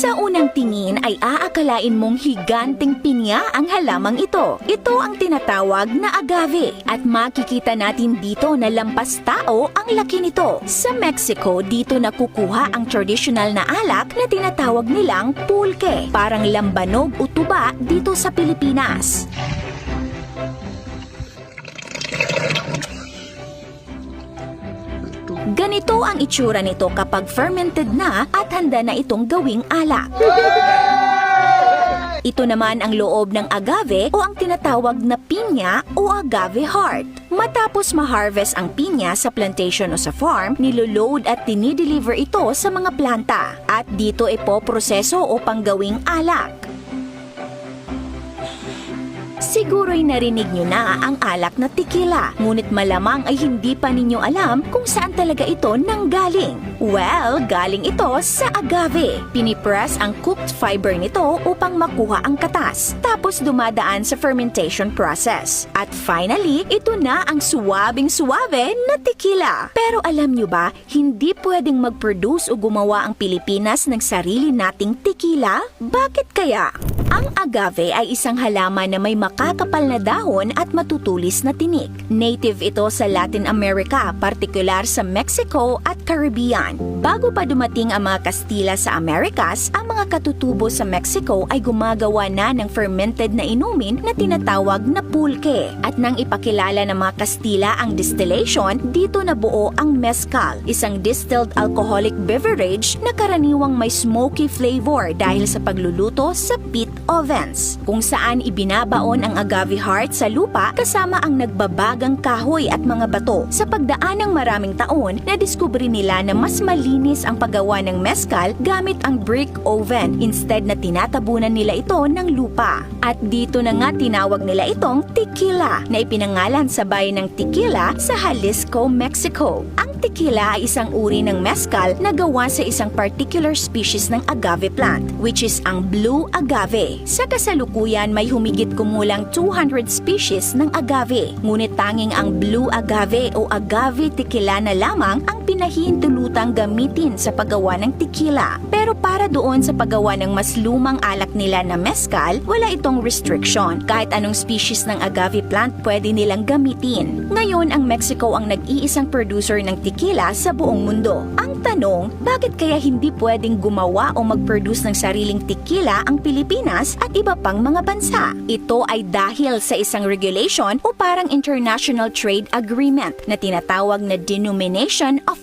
Sa unang tingin ay aakalain mong higanting pinya ang halamang ito. Ito ang tinatawag na agave at makikita natin dito na lampas tao ang laki nito. Sa Mexico, dito nakukuha ang traditional na alak na tinatawag nilang pulque, parang lambanog o tuba dito sa Pilipinas. Ganito ang itsura nito kapag fermented na at handa na itong gawing alak. Ito naman ang loob ng agave o ang tinatawag na pinya o agave heart. Matapos ma-harvest ang pinya sa plantation o sa farm, niloload at dinideliver ito sa mga planta. At dito ipoproseso o panggawing alak. Siguro'y narinig nyo na ang alak na tequila, ngunit malamang ay hindi pa ninyo alam kung saan talaga ito nanggaling. Well, galing ito sa agave. Pinipress ang cooked fiber nito upang makuha ang katas, tapos dumadaan sa fermentation process. At finally, ito na ang suwabing-suwabe na tequila. Pero alam nyo ba, hindi pwedeng mag-produce o gumawa ang Pilipinas ng sarili nating tequila? Bakit kaya? Ang agave ay isang halaman na may makakapal na dahon at matutulis na tinik. Native ito sa Latin America, partikular sa Mexico at Caribbean. Bago pa dumating ang mga Kastila sa Americas, ang mga katutubo sa Mexico ay gumagawa na ng fermented na inumin na tinatawag na pulque. At nang ipakilala ng mga Kastila ang distillation, dito nabuo ang mezcal, isang distilled alcoholic beverage na karaniwang may smoky flavor dahil sa pagluluto sa peat ovens, kung saan ibinabaon ang agave heart sa lupa kasama ang nagbabagang kahoy at mga bato. Sa pagdaan ng maraming taon, nadiskubre nila na mas malinis ang paggawa ng mezcal gamit ang brick oven instead na tinatabunan nila ito ng lupa. At dito na nga tinawag nila itong tequila na ipinangalan sa bayan ng Tequila sa Jalisco, Mexico. Ang tequila ay isang uri ng mezcal na gawa sa isang particular species ng agave plant, which is ang blue agave. Sa kasalukuyan, may humigit kumulang 200 species ng agave. Ngunit tanging ang blue agave o agave tequila na lamang ang pinahihintulutang gamitin sa paggawa ng tequila. Pero para doon sa paggawa ng mas lumang alak nila na mezcal, wala itong restriction. Kahit anong species ng agave plant pwede nilang gamitin. Ngayon, ang Mexico ang nag-iisang producer ng tequila sa buong mundo. Ang tanong, bakit kaya hindi pwedeng gumawa o mag-produce ng sariling tequila ang Pilipinas at iba pang mga bansa? Ito ay dahil sa isang regulation o parang international trade agreement na tinatawag na Denomination of